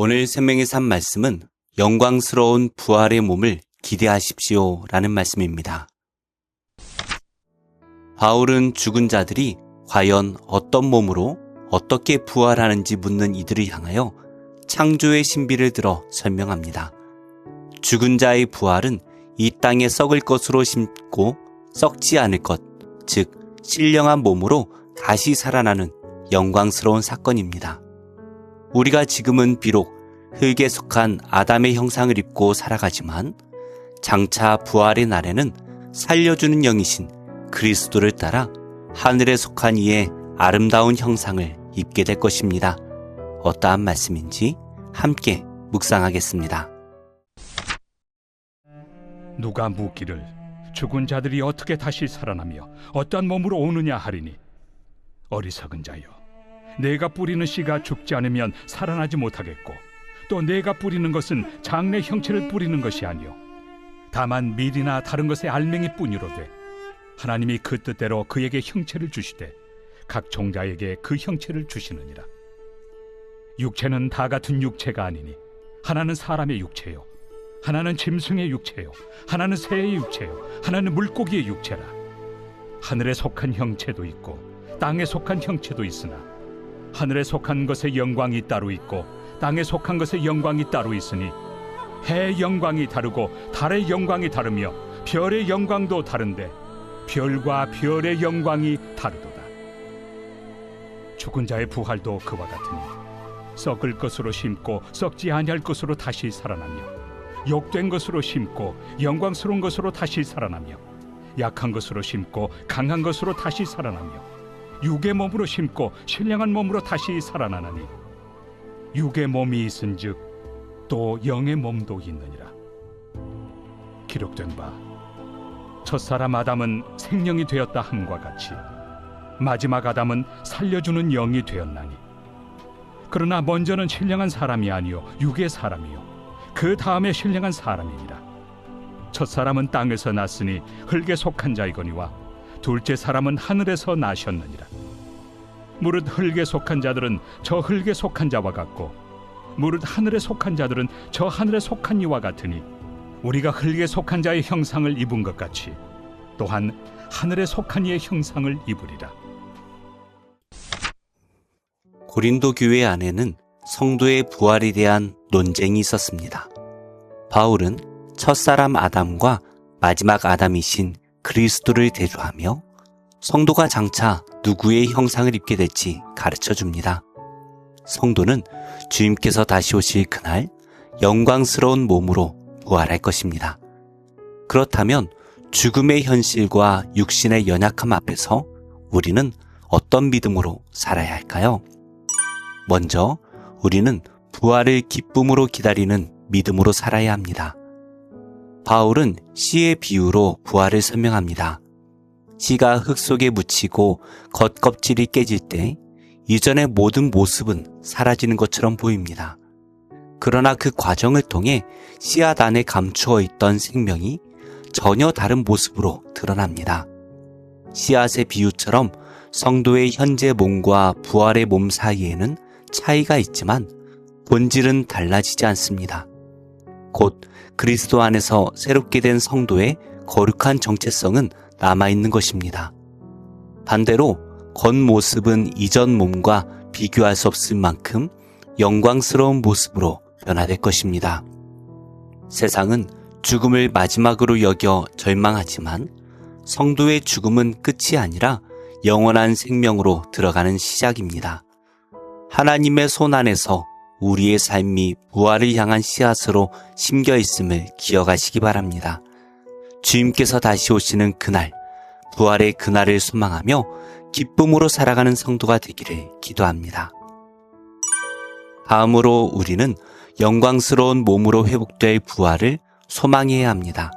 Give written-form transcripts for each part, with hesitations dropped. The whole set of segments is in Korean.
오늘 생명의 삶 말씀은 영광스러운 부활의 몸을 기대하십시오 라는 말씀입니다. 바울은 죽은 자들이 과연 어떤 몸으로 어떻게 부활하는지 묻는 이들을 향하여 창조의 신비를 들어 설명합니다. 죽은 자의 부활은 이 땅에 썩을 것으로 심고 썩지 않을 것, 즉 신령한 몸으로 다시 살아나는 영광스러운 사건입니다. 우리가 지금은 비록 흙에 속한 아담의 형상을 입고 살아가지만 장차 부활의 날에는 살려주는 영이신 그리스도를 따라 하늘에 속한 이의 아름다운 형상을 입게 될 것입니다. 어떠한 말씀인지 함께 묵상하겠습니다. 누가 묻기를 죽은 자들이 어떻게 다시 살아나며 어떠한 몸으로 오느냐 하리니, 어리석은 자여, 내가 뿌리는 씨가 죽지 않으면 살아나지 못하겠고 또 내가 뿌리는 것은 장래 형체를 뿌리는 것이 아니요 다만 밀이나 다른 것의 알맹이 뿐이로되, 하나님이 그 뜻대로 그에게 형체를 주시되 각 종자에게 그 형체를 주시느니라. 육체는 다 같은 육체가 아니니 하나는 사람의 육체요, 하나는 짐승의 육체요, 하나는 새의 육체요, 하나는 물고기의 육체라. 하늘에 속한 형체도 있고 땅에 속한 형체도 있으나 하늘에 속한 것의 영광이 따로 있고 땅에 속한 것의 영광이 따로 있으니 해의 영광이 다르고 달의 영광이 다르며 별의 영광도 다른데 별과 별의 영광이 다르도다. 죽은 자의 부활도 그와 같으니 썩을 것으로 심고 썩지 아니할 것으로 다시 살아나며, 욕된 것으로 심고 영광스러운 것으로 다시 살아나며, 약한 것으로 심고 강한 것으로 다시 살아나며, 육의 몸으로 심고 신령한 몸으로 다시 살아나나니, 육의 몸이 있은즉 또 영의 몸도 있느니라. 기록된 바 첫사람 아담은 생명이 되었다 함과 같이 마지막 아담은 살려주는 영이 되었나니, 그러나 먼저는 신령한 사람이 아니요 육의 사람이요 그 다음에 신령한 사람이니라. 첫사람은 땅에서 났으니 흙에 속한 자이거니와 둘째 사람은 하늘에서 나셨느니라. 무릇 흙에 속한 자들은 저 흙에 속한 자와 같고 무릇 하늘에 속한 자들은 저 하늘에 속한 이와 같으니, 우리가 흙에 속한 자의 형상을 입은 것 같이 또한 하늘에 속한 이의 형상을 입으리라. 고린도 교회 안에는 성도의 부활에 대한 논쟁이 있었습니다. 바울은 첫사람 아담과 마지막 아담이신 그리스도를 대조하며 성도가 장차 누구의 형상을 입게 될지 가르쳐 줍니다. 성도는 주님께서 다시 오실 그날 영광스러운 몸으로 부활할 것입니다. 그렇다면 죽음의 현실과 육신의 연약함 앞에서 우리는 어떤 믿음으로 살아야 할까요? 먼저 우리는 부활을 기쁨으로 기다리는 믿음으로 살아야 합니다. 바울은 씨의 비유로 부활을 설명합니다. 씨가 흙 속에 묻히고 겉껍질이 깨질 때 이전의 모든 모습은 사라지는 것처럼 보입니다. 그러나 그 과정을 통해 씨앗 안에 감추어 있던 생명이 전혀 다른 모습으로 드러납니다. 씨앗의 비유처럼 성도의 현재 몸과 부활의 몸 사이에는 차이가 있지만 본질은 달라지지 않습니다. 곧 그리스도 안에서 새롭게 된 성도의 거룩한 정체성은 남아있는 것입니다. 반대로 겉모습은 이전 몸과 비교할 수 없을 만큼 영광스러운 모습으로 변화될 것입니다. 세상은 죽음을 마지막으로 여겨 절망하지만 성도의 죽음은 끝이 아니라 영원한 생명으로 들어가는 시작입니다. 하나님의 손 안에서 우리의 삶이 부활을 향한 씨앗으로 심겨 있음을 기억하시기 바랍니다. 주님께서 다시 오시는 그날, 부활의 그날을 소망하며 기쁨으로 살아가는 성도가 되기를 기도합니다. 다음으로 우리는 영광스러운 몸으로 회복될 부활을 소망해야 합니다.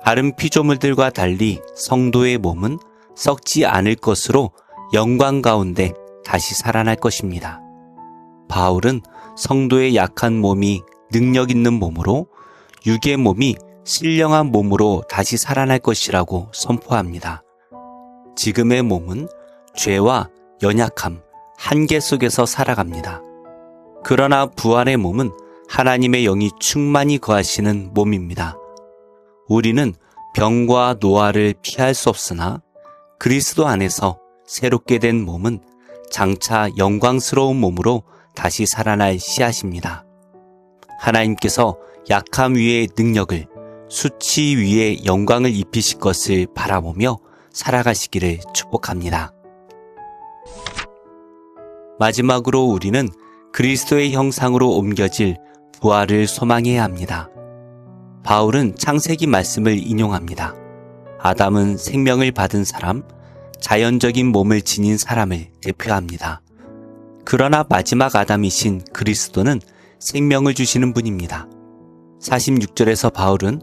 다른 피조물들과 달리 성도의 몸은 썩지 않을 것으로 영광 가운데 다시 살아날 것입니다. 바울은 성도의 약한 몸이 능력 있는 몸으로, 육의 몸이 신령한 몸으로 다시 살아날 것이라고 선포합니다. 지금의 몸은 죄와 연약함, 한계 속에서 살아갑니다. 그러나 부활의 몸은 하나님의 영이 충만히 거하시는 몸입니다. 우리는 병과 노화를 피할 수 없으나 그리스도 안에서 새롭게 된 몸은 장차 영광스러운 몸으로 다시 살아날 씨앗입니다. 하나님께서 약함 위에 능력을, 수치 위에 영광을 입히실 것을 바라보며 살아가시기를 축복합니다. 마지막으로 우리는 그리스도의 형상으로 옮겨질 부활을 소망해야 합니다. 바울은 창세기 말씀을 인용합니다. 아담은 생명을 받은 사람, 자연적인 몸을 지닌 사람을 대표합니다. 그러나 마지막 아담이신 그리스도는 생명을 주시는 분입니다. 46절에서 바울은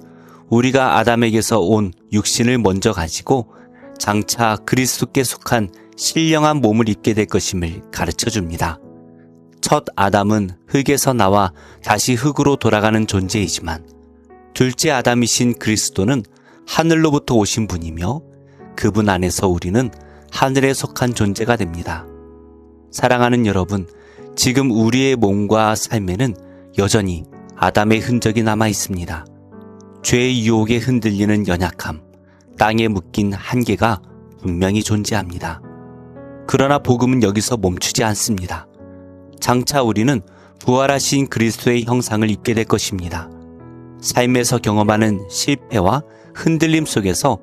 우리가 아담에게서 온 육신을 먼저 가지고 장차 그리스도께 속한 신령한 몸을 입게 될 것임을 가르쳐 줍니다. 첫 아담은 흙에서 나와 다시 흙으로 돌아가는 존재이지만 둘째 아담이신 그리스도는 하늘로부터 오신 분이며 그분 안에서 우리는 하늘에 속한 존재가 됩니다. 사랑하는 여러분, 지금 우리의 몸과 삶에는 여전히 아담의 흔적이 남아 있습니다. 죄의 유혹에 흔들리는 연약함, 땅에 묶인 한계가 분명히 존재합니다. 그러나 복음은 여기서 멈추지 않습니다. 장차 우리는 부활하신 그리스도의 형상을 입게 될 것입니다. 삶에서 경험하는 실패와 흔들림 속에서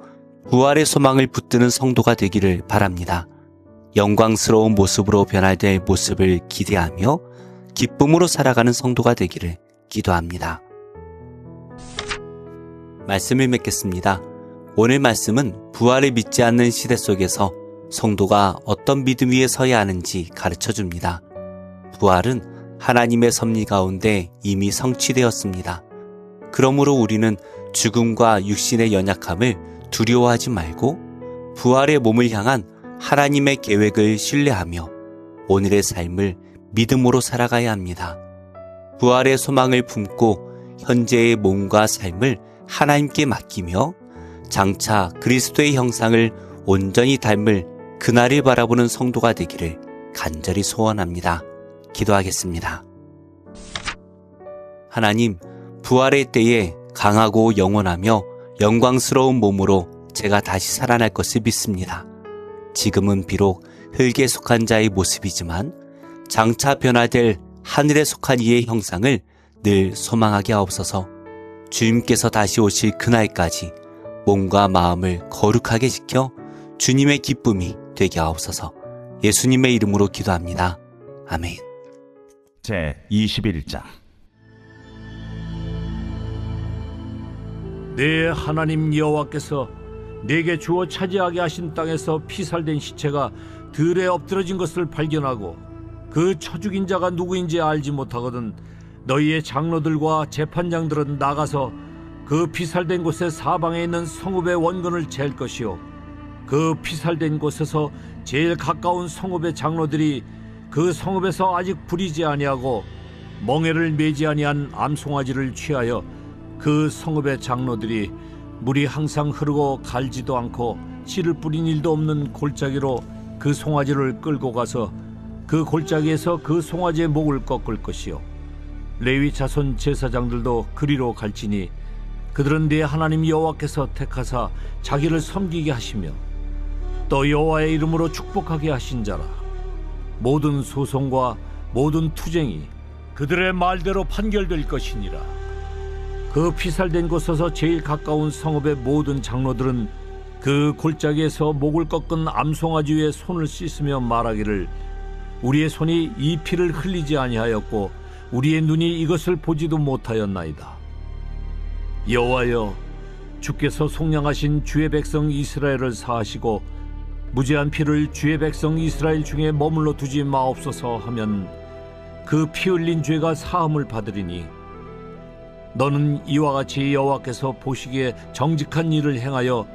부활의 소망을 붙드는 성도가 되기를 바랍니다. 영광스러운 모습으로 변화될 모습을 기대하며 기쁨으로 살아가는 성도가 되기를 기도합니다. 말씀을 맺겠습니다. 오늘 말씀은 부활을 믿지 않는 시대 속에서 성도가 어떤 믿음 위에 서야 하는지 가르쳐 줍니다. 부활은 하나님의 섭리 가운데 이미 성취되었습니다. 그러므로 우리는 죽음과 육신의 연약함을 두려워하지 말고 부활의 몸을 향한 하나님의 계획을 신뢰하며 오늘의 삶을 믿음으로 살아가야 합니다. 부활의 소망을 품고 현재의 몸과 삶을 하나님께 맡기며 장차 그리스도의 형상을 온전히 닮을 그날을 바라보는 성도가 되기를 간절히 소원합니다. 기도하겠습니다. 하나님, 부활의 때에 강하고 영원하며 영광스러운 몸으로 제가 다시 살아날 것을 믿습니다. 지금은 비록 흙에 속한 자의 모습이지만 장차 변화될 하늘에 속한 이의 형상을 늘 소망하게 하옵소서. 주님께서 다시 오실 그날까지 몸과 마음을 거룩하게 지켜 주님의 기쁨이 되게 하옵소서. 예수님의 이름으로 기도합니다. 아멘. 제 21장. 내 하나님 여호와께서 내게 주어 차지하게 하신 땅에서 피살된 시체가 들에 엎드러진 것을 발견하고 그 쳐죽인 자가 누구인지 알지 못하거든 너희의 장로들과 재판장들은 나가서 그 피살된 곳의 사방에 있는 성읍의 원근을 잴 것이요 그 피살된 곳에서 제일 가까운 성읍의 장로들이 그 성읍에서 아직 부리지 아니하고 멍에를 매지 아니한 암송아지를 취하여 그 성읍의 장로들이 물이 항상 흐르고 갈지도 않고 씨를 뿌린 일도 없는 골짜기로 그 송아지를 끌고 가서 그 골짜기에서 그 송아지의 목을 꺾을 것이요 레위 자손 제사장들도 그리로 갈지니 그들은 네 하나님 여호와께서 택하사 자기를 섬기게 하시며 또 여호와의 이름으로 축복하게 하신 자라. 모든 소송과 모든 투쟁이 그들의 말대로 판결될 것이니라. 그 피살된 곳에서 제일 가까운 성읍의 모든 장로들은 그 골짜기에서 목을 꺾은 암송아지 위에 손을 씻으며 말하기를 우리의 손이 이 피를 흘리지 아니하였고 우리의 눈이 이것을 보지도 못하였나이다. 여호와여, 주께서 속량하신 주의 백성 이스라엘을 사하시고 무죄한 피를 주의 백성 이스라엘 중에 머물러 두지 마옵소서 하면 그 피 흘린 죄가 사함을 받으리니 너는 이와 같이 여호와께서 보시기에 정직한 일을 행하여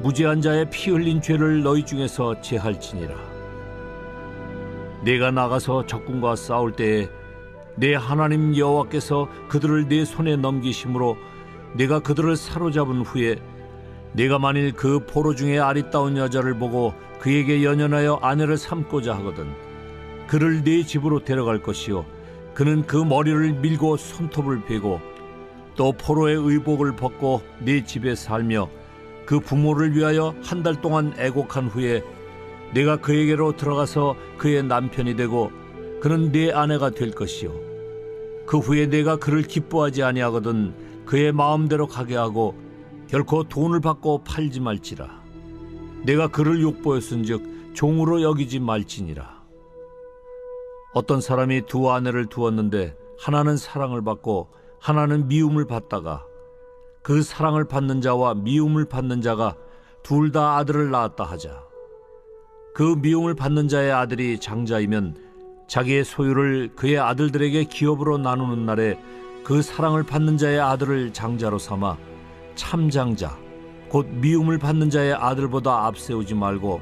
무죄한 자의 피 흘린 죄를 너희 중에서 제할지니라. 내가 나가서 적군과 싸울 때에 내 하나님 여호와께서 그들을 내 손에 넘기심으로 내가 그들을 사로잡은 후에 내가 만일 그 포로 중에 아리따운 여자를 보고 그에게 연연하여 아내를 삼고자 하거든 그를 네 집으로 데려갈 것이요 그는 그 머리를 밀고 손톱을 베고 또 포로의 의복을 벗고 네 집에 살며 그 부모를 위하여 한 달 동안 애곡한 후에 내가 그에게로 들어가서 그의 남편이 되고 그는 네 아내가 될 것이요 그 후에 내가 그를 기뻐하지 아니하거든 그의 마음대로 가게 하고 결코 돈을 받고 팔지 말지라. 내가 그를 욕보였은즉 종으로 여기지 말지니라. 어떤 사람이 두 아내를 두었는데 하나는 사랑을 받고 하나는 미움을 받다가 그 사랑을 받는 자와 미움을 받는 자가 둘 다 아들을 낳았다 하자. 그 미움을 받는 자의 아들이 장자이면 자기의 소유를 그의 아들들에게 기업으로 나누는 날에 그 사랑을 받는 자의 아들을 장자로 삼아 참장자 곧 미움을 받는 자의 아들보다 앞세우지 말고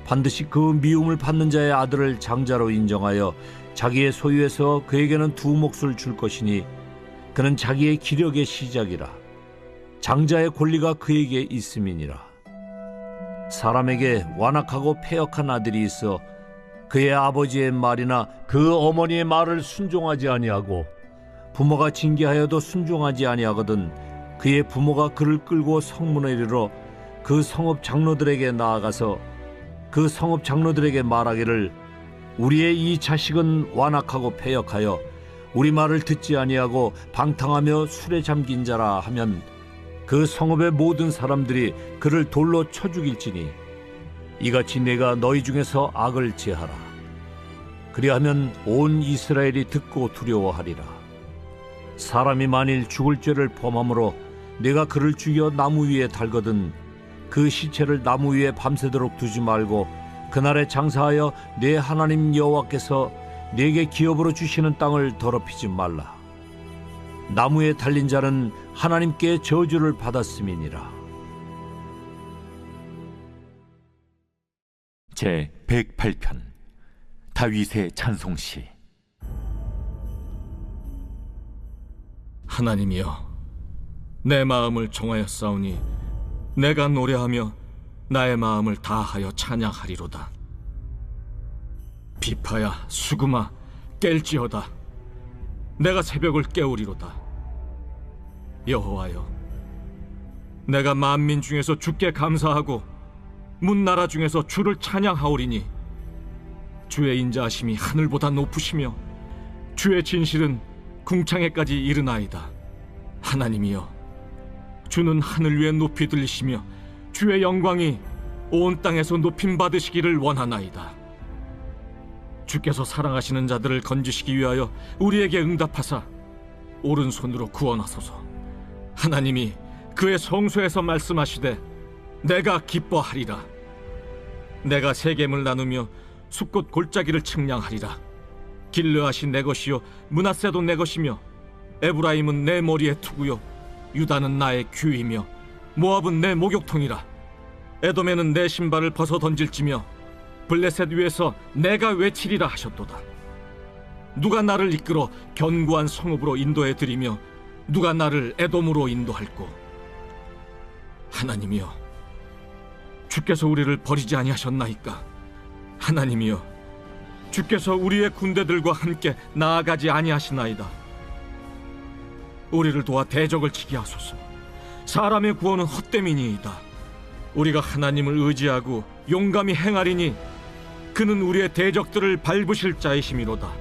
반드시 그 미움을 받는 자의 아들을 장자로 인정하여 자기의 소유에서 그에게는 두 몫을 줄 것이니 그는 자기의 기력의 시작이라. 장자의 권리가 그에게 있음이니라. 사람에게 완악하고 패역한 아들이 있어 그의 아버지의 말이나 그 어머니의 말을 순종하지 아니하고 부모가 징계하여도 순종하지 아니하거든 그의 부모가 그를 끌고 성문에 이르러 그 성읍 장로들에게 나아가서 그 성읍 장로들에게 말하기를 우리의 이 자식은 완악하고 패역하여 우리 말을 듣지 아니하고 방탕하며 술에 잠긴 자라 하면 그 성읍의 모든 사람들이 그를 돌로 쳐 죽일지니 이같이 내가 너희 중에서 악을 제하라. 그리하면 온 이스라엘이 듣고 두려워하리라. 사람이 만일 죽을 죄를 범함으로 내가 그를 죽여 나무 위에 달거든 그 시체를 나무 위에 밤새도록 두지 말고 그날에 장사하여 내 하나님 여호와께서 내게 기업으로 주시는 땅을 더럽히지 말라. 나무에 달린 자는 하나님께 저주를 받았음이니라. 제 108편 다윗의 찬송시. 하나님이여, 내 마음을 정하였사오니 내가 노래하며 나의 마음을 다하여 찬양하리로다. 비파야 수금아 깰지어다. 내가 새벽을 깨우리로다. 여호와여, 내가 만민 중에서 주께 감사하고 문나라 중에서 주를 찬양하오리니 주의 인자하심이 하늘보다 높으시며 주의 진실은 궁창에까지 이르나이다. 하나님이여, 주는 하늘 위에 높이 들리시며 주의 영광이 온 땅에서 높임 받으시기를 원하나이다. 주께서 사랑하시는 자들을 건지시기 위하여 우리에게 응답하사 오른손으로 구원하소서. 하나님이 그의 성소에서 말씀하시되 내가 기뻐하리라. 내가 세겜을 나누며 숲곳 골짜기를 측량하리라. 길르앗이 내 것이요 므낫세도 내 것이며 에브라임은 내 머리에 투구요 유다는 나의 규이며 모압은 내 목욕통이라. 에돔에는 내 신발을 벗어 던질지며 블레셋 위에서 내가 외치리라 하셨도다. 누가 나를 이끌어 견고한 성읍으로 인도해 드리며 누가 나를 에돔으로 인도할꼬. 하나님이여, 주께서 우리를 버리지 아니하셨나이까. 하나님이여, 주께서 우리의 군대들과 함께 나아가지 아니하시나이다. 우리를 도와 대적을 치게 하소서. 사람의 구원은 헛됨이니이다. 우리가 하나님을 의지하고 용감히 행하리니 그는 우리의 대적들을 밟으실 자이심이로다.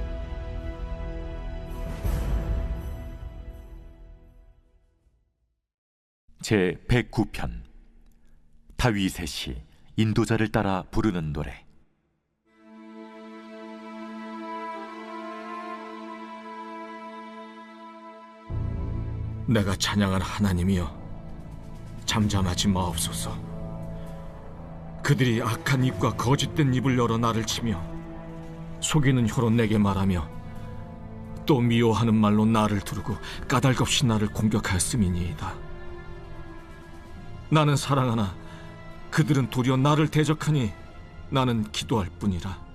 제 109편 다윗의 시. 인도자를 따라 부르는 노래. 내가 찬양한 하나님이여, 잠잠하지 마옵소서. 그들이 악한 입과 거짓된 입을 열어 나를 치며 속이는 혀로 내게 말하며 또 미워하는 말로 나를 두르고 까닭없이 나를 공격하였음이니이다. 나는 사랑하나 그들은 도리어 나를 대적하니 나는 기도할 뿐이라.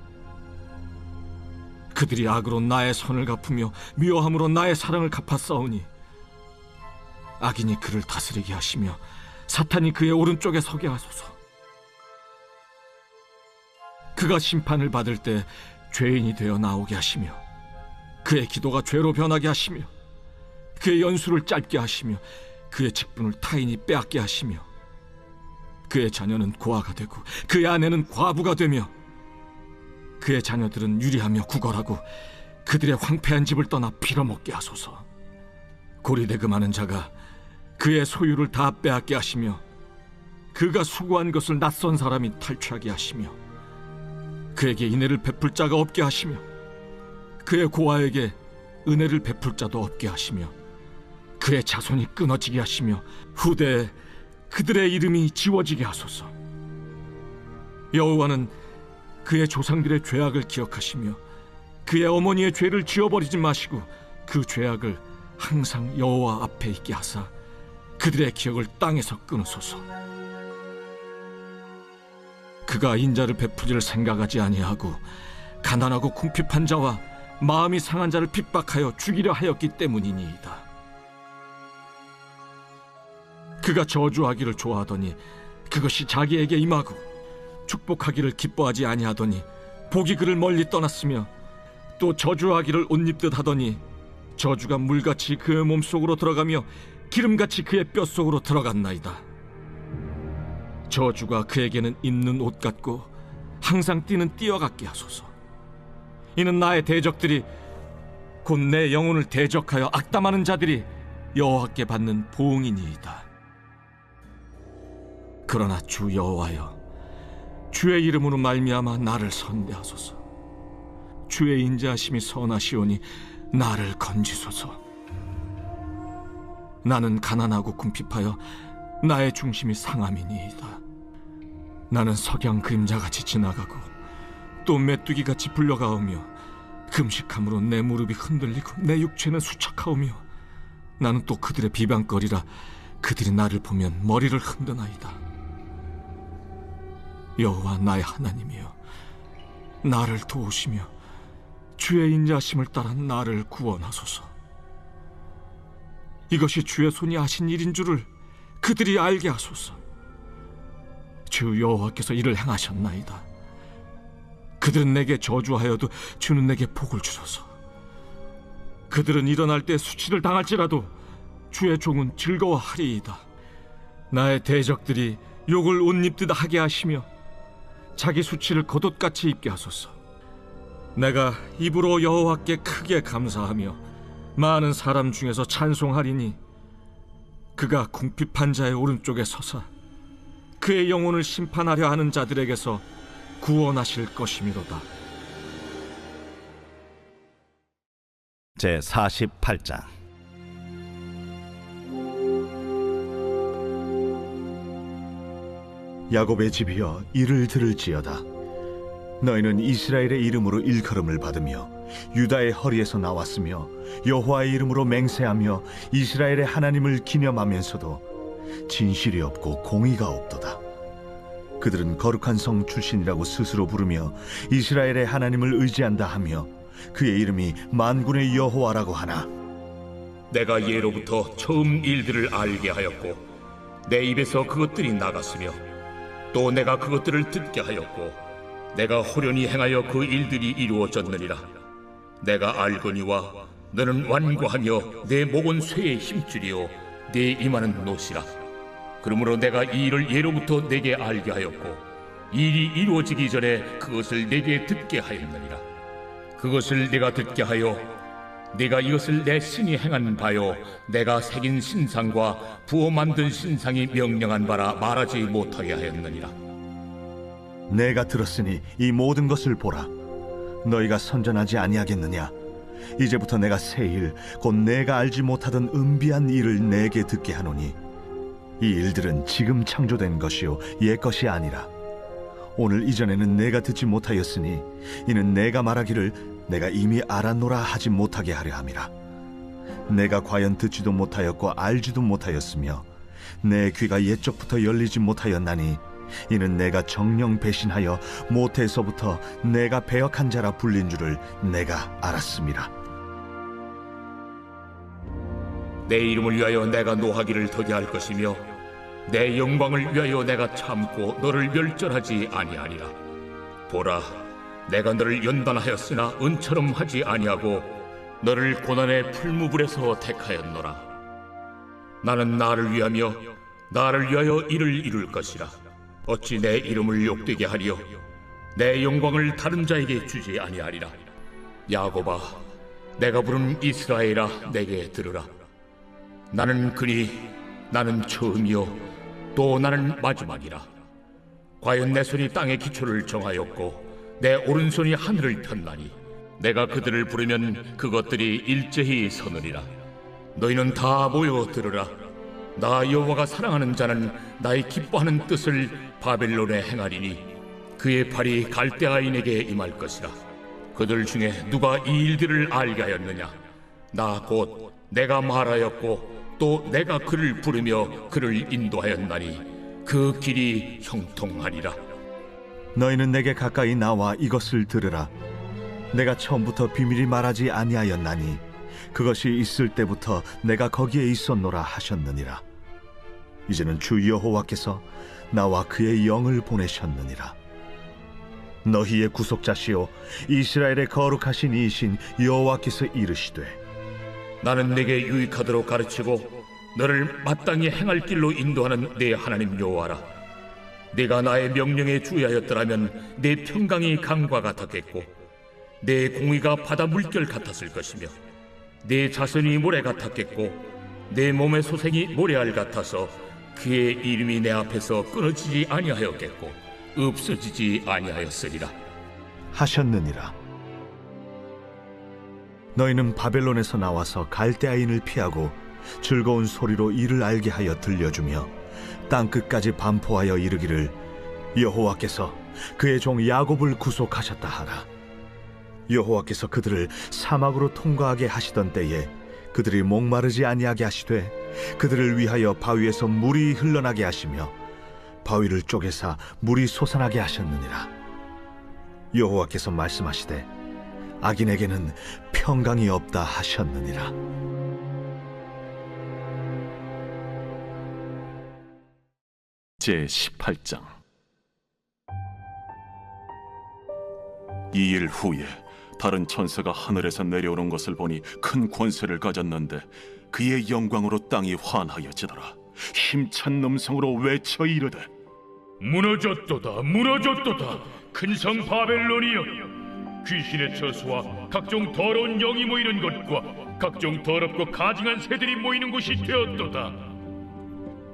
그들이 악으로 나의 선을 갚으며 미워함으로 나의 사랑을 갚았사오니 악인이 그를 다스리게 하시며 사탄이 그의 오른쪽에 서게 하소서. 그가 심판을 받을 때 죄인이 되어 나오게 하시며 그의 기도가 죄로 변하게 하시며 그의 연수를 짧게 하시며 그의 직분을 타인이 빼앗게 하시며 그의 자녀는 고아가 되고 그의 아내는 과부가 되며 그의 자녀들은 유리하며 구걸하고 그들의 황폐한 집을 떠나 빌어먹게 하소서. 고리대금하는 자가 그의 소유를 다 빼앗게 하시며 그가 수고한 것을 낯선 사람이 탈취하게 하시며 그에게 인애를 베풀 자가 없게 하시며 그의 고아에게 은혜를 베풀 자도 없게 하시며 그의 자손이 끊어지게 하시며 후대에 그들의 이름이 지워지게 하소서. 여호와는 그의 조상들의 죄악을 기억하시며 그의 어머니의 죄를 지워버리지 마시고 그 죄악을 항상 여호와 앞에 있게 하사 그들의 기억을 땅에서 끊으소서. 그가 인자를 베풀이를 생각하지 아니하고 가난하고 궁핍한 자와 마음이 상한 자를 핍박하여 죽이려 하였기 때문이니이다. 그가 저주하기를 좋아하더니 그것이 자기에게 임하고 축복하기를 기뻐하지 아니하더니 복이 그를 멀리 떠났으며 또 저주하기를 옷 입듯 하더니 저주가 물같이 그의 몸속으로 들어가며 기름같이 그의 뼛속으로 들어갔나이다. 저주가 그에게는 입는 옷 같고 항상 뛰는 띠와 같게 하소서. 이는 나의 대적들이 곧 내 영혼을 대적하여 악담하는 자들이 여호와께 받는 보응이니이다. 그러나 주 여호와여, 주의 이름으로 말미암아 나를 선대하소서. 주의 인자하심이 선하시오니 나를 건지소서. 나는 가난하고 궁핍하여 나의 중심이 상함이니이다. 나는 석양 그림자같이 지나가고 또 메뚜기같이 불려가오며 금식함으로 내 무릎이 흔들리고 내 육체는 수척하오며 나는 또 그들의 비방거리라 그들이 나를 보면 머리를 흔드나이다. 여호와 나의 하나님이여, 나를 도우시며 주의 인자하심을 따라 나를 구원하소서. 이것이 주의 손이 하신 일인 줄을 그들이 알게 하소서. 주 여호와께서 이를 행하셨나이다. 그들은 내게 저주하여도 주는 내게 복을 주소서. 그들은 일어날 때 수치를 당할지라도 주의 종은 즐거워하리이다. 나의 대적들이 욕을 옷 입듯 하게 하시며 자기 수치를 겉옷같이 입게 하소서. 내가 입으로 여호와께 크게 감사하며 많은 사람 중에서 찬송하리니 그가 궁핍한 자의 오른쪽에 서사 그의 영혼을 심판하려 하는 자들에게서 구원하실 것이미로다. 제48장. 야곱의 집이여, 이를 들을지어다. 너희는 이스라엘의 이름으로 일컬음을 받으며 유다의 허리에서 나왔으며 여호와의 이름으로 맹세하며 이스라엘의 하나님을 기념하면서도 진실이 없고 공의가 없도다. 그들은 거룩한 성 출신이라고 스스로 부르며 이스라엘의 하나님을 의지한다 하며 그의 이름이 만군의 여호와라고 하나, 내가 예로부터 처음 일들을 알게 하였고 내 입에서 그것들이 나갔으며 또 내가 그것들을 듣게 하였고 내가 호련히 행하여 그 일들이 이루어졌느니라. 내가 알거니와 너는 완고하며 내 목은 쇠에 힘줄이요 내 이마는 노시라. 그러므로 내가 이 일을 예로부터 내게 알게 하였고 일이 이루어지기 전에 그것을 내게 듣게 하였느니라. 그것을 내가 듣게 하여 내가 이것을 내 신이 행한 바요 내가 새긴 신상과 부어 만든 신상이 명령한 바라 말하지 못하게 하였느니라. 내가 들었으니 이 모든 것을 보라. 너희가 선전하지 아니하겠느냐? 이제부터 내가 새 일, 곧 내가 알지 못하던 은비한 일을 내게 듣게 하노니 이 일들은 지금 창조된 것이요 옛 것이 아니라 오늘 이전에는 내가 듣지 못하였으니 이는 내가 말하기를 내가 이미 알았노라 하지 못하게 하려 함이라. 내가 과연 듣지도 못하였고 알지도 못하였으며 내 귀가 옛적부터 열리지 못하였나니 이는 내가 정령 배신하여 모태에서부터 내가 배역한 자라 불린 줄을 내가 알았음이라. 내 이름을 위하여 내가 노하기를 더디 할 것이며 내 영광을 위하여 내가 참고 너를 멸절하지 아니하리라. 보라, 내가 너를 연단하였으나 은처럼 하지 아니하고 너를 고난의 풀무불에서 택하였노라. 나는 나를 위하며 나를 위하여 이를 이룰 것이라. 어찌 내 이름을 욕되게 하리요 내 영광을 다른 자에게 주지 아니하리라. 야곱아, 내가 부른 이스라엘아, 내게 들으라. 나는 그니 나는 처음이요 또 나는 마지막이라. 과연 내 손이 땅의 기초를 정하였고 내 오른손이 하늘을 폈나니 내가 그들을 부르면 그것들이 일제히 서느리라. 너희는 다 모여 들으라. 나 여호와가 사랑하는 자는 나의 기뻐하는 뜻을 바벨론에 행하리니 그의 팔이 갈대아인에게 임할 것이라. 그들 중에 누가 이 일들을 알게 하였느냐? 나 곧 내가 말하였고 또 내가 그를 부르며 그를 인도하였나니 그 길이 형통하리라. 너희는 내게 가까이 나와 이것을 들으라. 내가 처음부터 비밀히 말하지 아니하였나니 그것이 있을 때부터 내가 거기에 있었노라 하셨느니라. 이제는 주 여호와께서 나와 그의 영을 보내셨느니라. 너희의 구속자시오 이스라엘의 거룩하신 이이신 여호와께서 이르시되 나는 내게 유익하도록 가르치고 너를 마땅히 행할 길로 인도하는 내 하나님 여호와라. 네가 나의 명령에 주의하였더라면 내 평강이 강과 같았겠고 내 공의가 바다 물결 같았을 것이며 내 자손이 모래 같았겠고 내 몸의 소생이 모래알 같아서 그의 이름이 내 앞에서 끊어지지 아니하였겠고 없어지지 아니하였으리라 하셨느니라. 너희는 바벨론에서 나와서 갈대아인을 피하고 즐거운 소리로 이를 알게 하여 들려주며 땅끝까지 반포하여 이르기를 여호와께서 그의 종 야곱을 구속하셨다 하라. 여호와께서 그들을 사막으로 통과하게 하시던 때에 그들이 목마르지 아니하게 하시되 그들을 위하여 바위에서 물이 흘러나게 하시며 바위를 쪼개사 물이 솟아나게 하셨느니라. 여호와께서 말씀하시되 악인에게는 평강이 없다 하셨느니라. 제18장. 이 일 후에 다른 천사가 하늘에서 내려오는 것을 보니 큰 권세를 가졌는데 그의 영광으로 땅이 환하여지더라. 힘찬 음성으로 외쳐 이르되 무너졌도다 무너졌도다 큰 성 바벨론이여, 귀신의 처소와 각종 더러운 영이 모이는 것과 각종 더럽고 가증한 새들이 모이는 곳이 되었도다.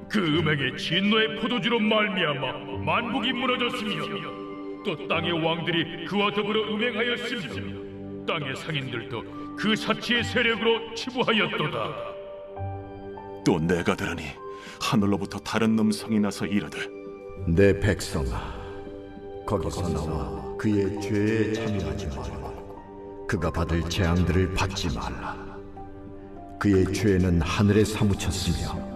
그 음행의 진노의 포도주로 말미암아 만국이 무너졌으며 또 땅의 왕들이 그와 더불어 음행하였으며 땅의 상인들도 그 사치의 세력으로 치부하였도다. 또 내가 들으니 하늘로부터 다른 음성이 나서 이르되 내 백성아, 거기서 나와 그의 죄에 참여하지 말고 그가 받을 재앙들을 받지 말라. 그의 죄는 하늘에 사무쳤으며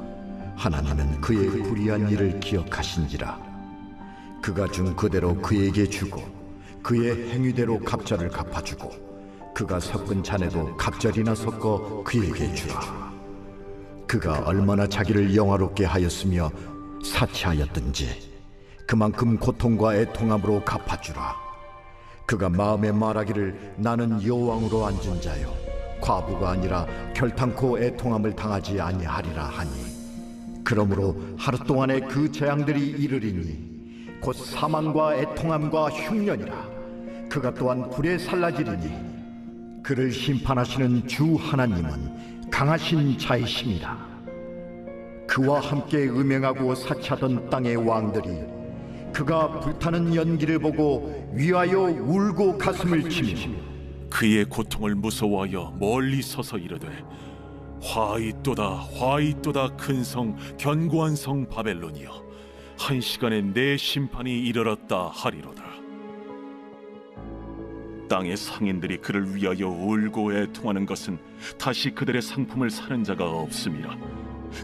하나님은 그의 불의한 일을 기억하신지라. 그가 준 그대로 그에게 주고 그의 행위대로 갑절을 갚아주고 그가 섞은 잔에도 갑절이나 섞어 그에게 주라. 그가 얼마나 자기를 영화롭게 하였으며 사치하였든지 그만큼 고통과 애통함으로 갚아주라. 그가 마음에 말하기를 나는 여호왕으로 앉은 자요 과부가 아니라 결탄코 애통함을 당하지 아니하리라 하니, 그러므로 하루 동안에 그 재앙들이 이르리니 곧 사망과 애통함과 흉년이라. 그가 또한 불에 살라지리니 그를 심판하시는 주 하나님은 강하신 자이심이라. 그와 함께 음행하고 사치하던 땅의 왕들이 그가 불타는 연기를 보고 위하여 울고 가슴을 치며 그의 고통을 무서워하여 멀리 서서 이르되 화이또다 화이또다 큰 성 견고한 성 바벨론이여, 한 시간에 내 심판이 이르렀다 하리로다. 땅의 상인들이 그를 위하여 울고 애통하는 것은 다시 그들의 상품을 사는 자가 없음이라.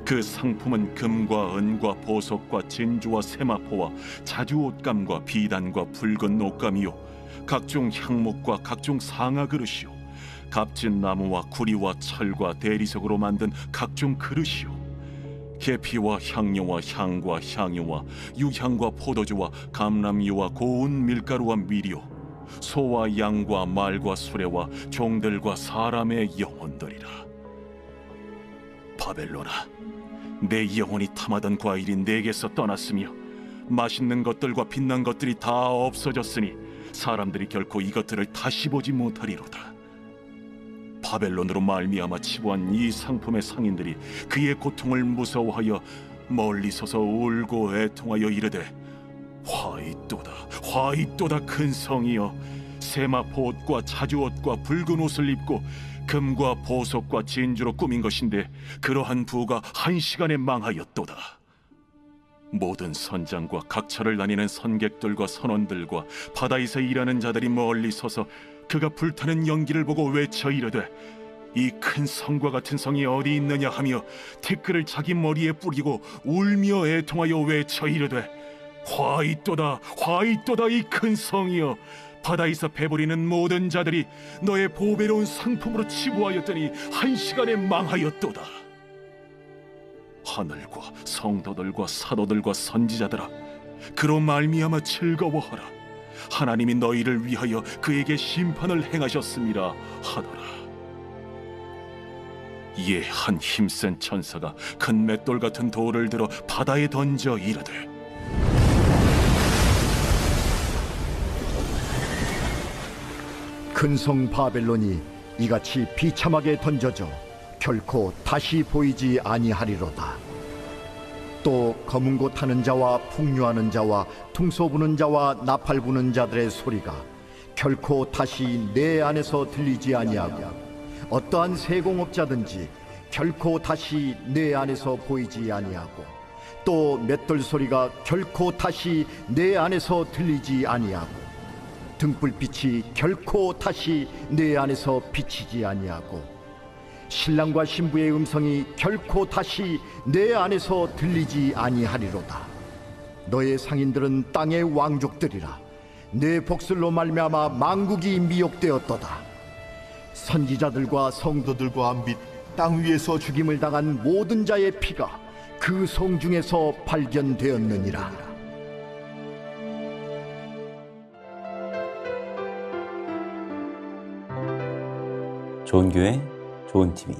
그 상품은 금과 은과 보석과 진주와 세마포와 자주 옷감과 비단과 붉은 옷감이요 각종 향목과 각종 상아 그릇이요 값진 나무와 구리와 철과 대리석으로 만든 각종 그릇이요 계피와 향료와 향과 향유와 유향과 포도주와 감람유와 고운 밀가루와 밀이요 소와 양과 말과 수레와 종들과 사람의 영혼들이라. 바벨론아, 내 영혼이 탐하던 과일이 내게서 떠났으며 맛있는 것들과 빛난 것들이 다 없어졌으니 사람들이 결코 이것들을 다시 보지 못하리로다. 바벨론으로 말미암아 치부한 이 상품의 상인들이 그의 고통을 무서워하여 멀리 서서 울고 애통하여 이르되, 화이또다, 화이또다, 큰 성이여, 세마포 옷과 자주 옷과 붉은 옷을 입고 금과 보석과 진주로 꾸민 것인데 그러한 부가 한 시간에 망하였도다. 모든 선장과 각처를 다니는 선객들과 선원들과 바다에서 일하는 자들이 멀리 서서 그가 불타는 연기를 보고 외쳐 이르되, 이 큰 성과 같은 성이 어디 있느냐 하며 티끌을 자기 머리에 뿌리고 울며 애통하여 외쳐 이르되, 화이또다, 화이또다, 이 큰 성이여, 바다에서 배부리는 모든 자들이 너의 보배로운 상품으로 치부하였더니 한 시간에 망하였도다. 하늘과 성도들과 사도들과 선지자들아, 그로 말미암아 즐거워하라. 하나님이 너희를 위하여 그에게 심판을 행하셨음이라 하더라. 이에 한 힘센 천사가 큰 맷돌 같은 돌을 들어 바다에 던져 이르되, 큰 성 바벨론이 이같이 비참하게 던져져 결코 다시 보이지 아니하리로다. 또 검은 고 타는 자와 풍류하는 자와 퉁소 부는 자와 나팔 부는 자들의 소리가 결코 다시 내 안에서 들리지 아니하고 어떠한 세공업자든지 결코 다시 내 안에서 보이지 아니하고 또 맷돌 소리가 결코 다시 내 안에서 들리지 아니하고 등불빛이 결코 다시 내 안에서 비치지 아니하고 신랑과 신부의 음성이 결코 다시 내 안에서 들리지 아니하리로다. 너의 상인들은 땅의 왕족들이라. 내 복술로 말미암아 만국이 미혹되었도다. 선지자들과 성도들과 및 땅 위에서 죽임을 당한 모든 자의 피가 그 성 중에서 발견되었느니라. 좋은 교회, 좋은 TV.